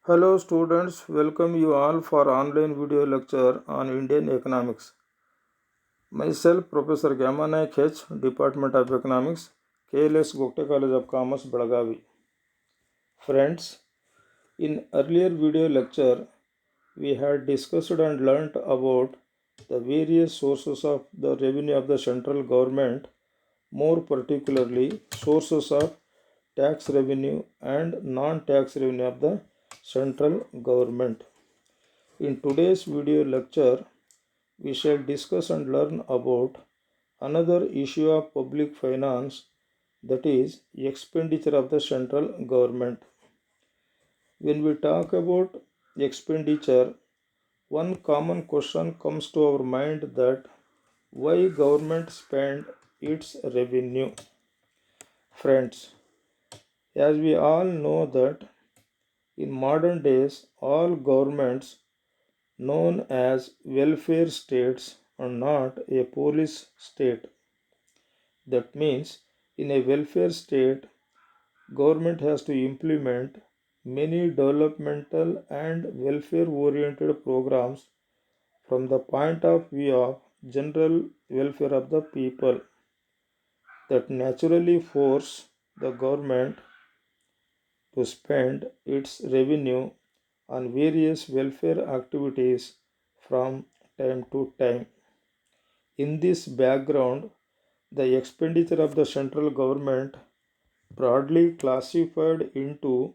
Hello students, welcome you all for online video lecture on Indian economics. Myself Professor Gamma Naik H, Department of Economics, KLS Gokte College of Commerce, Belagavi. Friends, in earlier video lecture, we had discussed and learnt about the various sources of the revenue of the central government, more particularly sources of tax revenue and non-tax revenue of the central government. In today's video lecture, we shall discuss and learn about another issue of public finance, that is expenditure of the central government. When we talk about expenditure, one common question comes to our mind, that why government spend its revenue. Friends, as we all know that in modern days all governments known as welfare states are not a police state. That means in a welfare state, government has to implement many developmental and welfare oriented programs from the point of view of general welfare of the people, that naturally force the government to spend its revenue on various welfare activities from time to time. In this background, the expenditure of the central government broadly classified into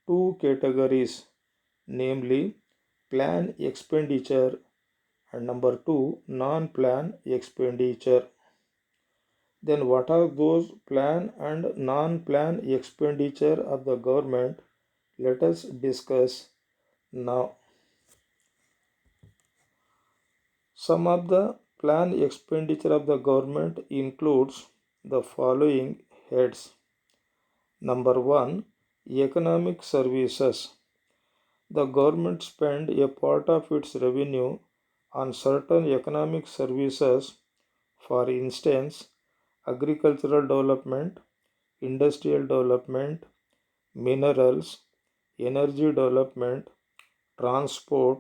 two categories, namely plan expenditure and number two, non-plan expenditure. Then what are those plan and non-plan expenditure of the government? Let us discuss now. Some of the plan expenditure of the government includes the following heads. Number 1, economic services. The government spend a part of its revenue on certain economic services, for instance, agricultural development, industrial development, minerals, energy development, transport,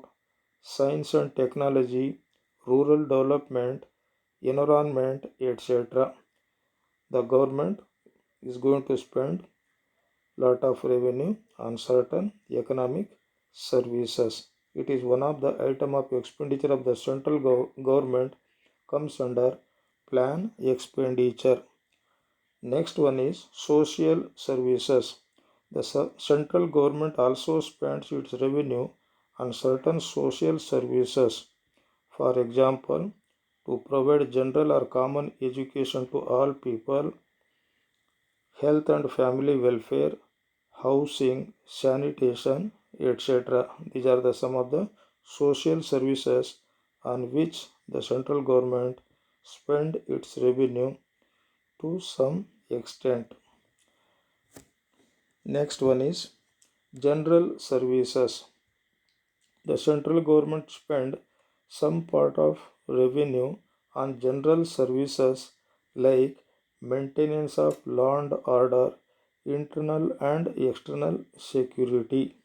science and technology, rural development, environment, etc. The government is going to spend lot of revenue on certain economic services. It is one of the item of expenditure of the central government, comes under plan expenditure. Next one is social services. The central government also spends its revenue on certain social services. For example, to provide general or common education to all people, health and family welfare, housing, sanitation, etc. These are the some of the social services on which the central government spend its revenue to some extent. Next one is general services. The central government spend some part of revenue on general services like maintenance of law and order, internal and external security.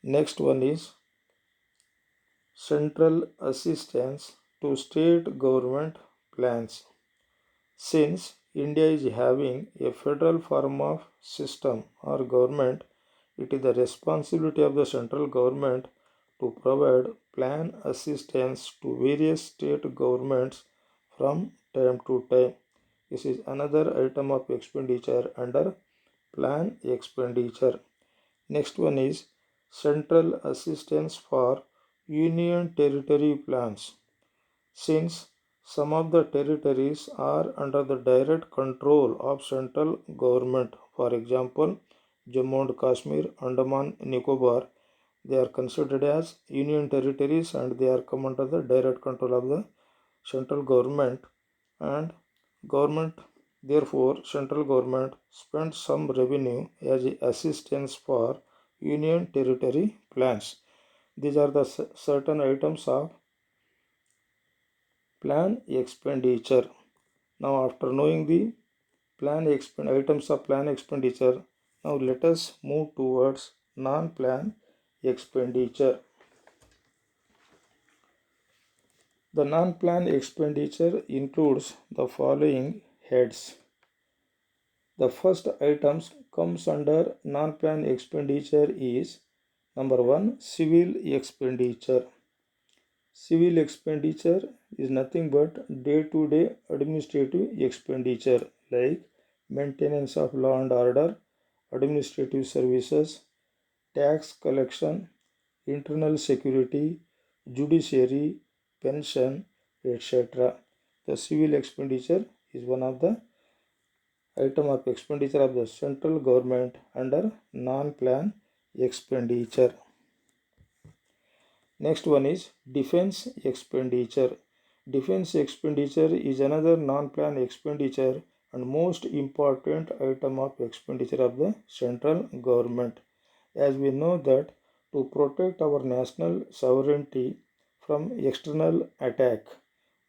Next one is central assistance to state government plans. Since India is having a federal form of system or government, it is the responsibility of the central government to provide plan assistance to various state governments from time to time. This is another item of expenditure under plan expenditure. Next one is central assistance for union territory plans. Since some of the territories are under the direct control of central government, for example, Jammu and Kashmir, Andaman, Nicobar, they are considered as union territories and they are come under the direct control of the central government, and government, therefore central government spends some revenue as assistance for union territory plans. These are the certain items of plan expenditure. Now after knowing the items of plan expenditure, now let us move towards non-plan expenditure. The non-plan expenditure includes the following heads. The first items comes under non-plan expenditure is number 1, civil expenditure. Civil expenditure is nothing but day-to-day administrative expenditure like maintenance of law and order, administrative services, tax collection, internal security, judiciary, pension, etc. The civil expenditure is one of the item of expenditure of the central government under non-plan expenditure. Next one is defense expenditure. Defense expenditure is another non-plan expenditure and most important item of expenditure of the central government. As we know that to protect our national sovereignty from external attack,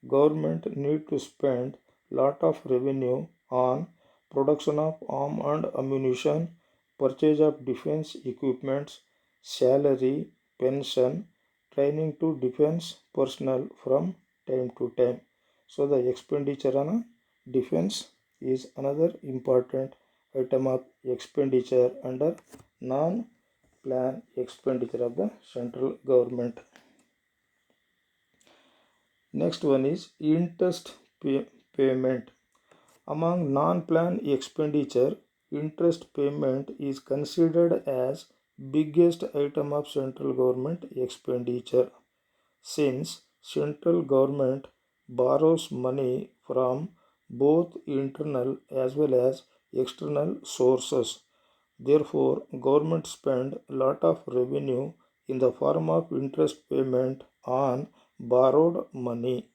government need to spend lot of revenue on production of arm and ammunition, purchase of defense equipments, salary, pension, training to defense personnel from time to time. So the expenditure on defense is another important item of expenditure under non-plan expenditure of the central government. Next one is interest payment. Among non-plan expenditure, interest payment is considered as biggest item of central government expenditure, since central government borrows money from both internal as well as external sources. Therefore, government spend a lot of revenue in the form of interest payment on borrowed money.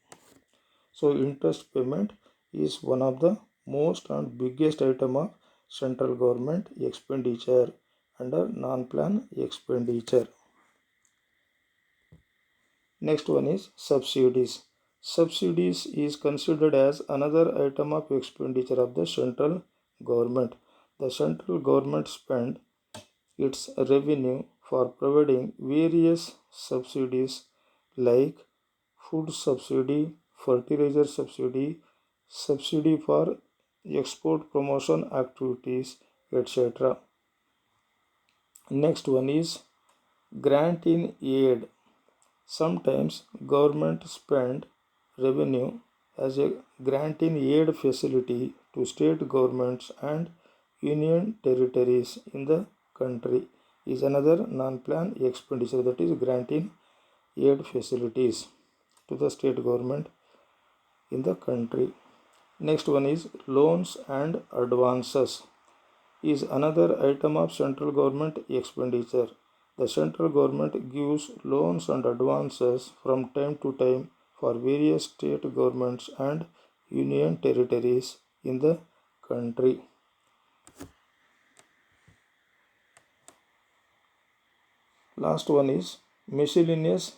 So interest payment is one of the most and biggest item of central government expenditure under non-plan expenditure. Next one is subsidies. Subsidies is considered as another item of expenditure of the central government. The central government spend its revenue for providing various subsidies like food subsidy, fertilizer subsidy, subsidy for export promotion activities, etc. Next one is grant in aid. Sometimes government spend revenue as a grant in aid facility to state governments and union territories in the country is another non-plan expenditure, that is grant in aid facilities to the state government in the country. Next one is loans and advances is another item of central government expenditure. The central government gives loans and advances from time to time for various state governments and union territories in the country. Last one is miscellaneous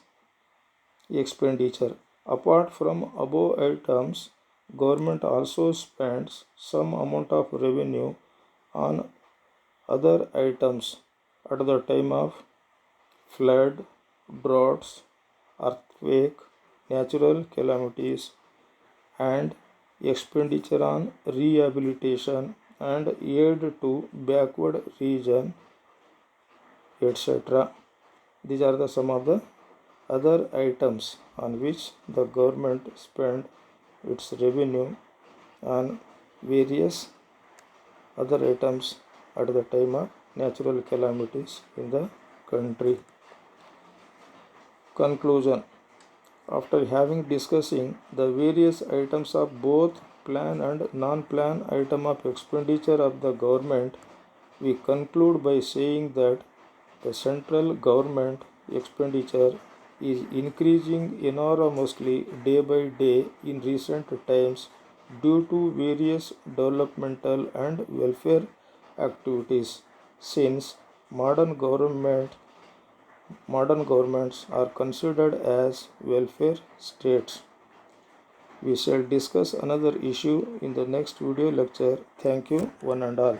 expenditure. Apart from above items, government also spends some amount of revenue on other items at the time of flood, droughts, earthquake, natural calamities, and expenditure on rehabilitation and aid to backward region, etc. These are the some of the other items on which the government spend its revenue on various other items at the time of natural calamities in the country. Conclusion. After having discussing the various items of both plan and non-plan item of expenditure of the government, we conclude by saying that the central government expenditure is increasing enormously day by day in recent times due to various developmental and welfare activities, since modern governments are considered as welfare states. We shall discuss another issue in the next video lecture. Thank you one and all.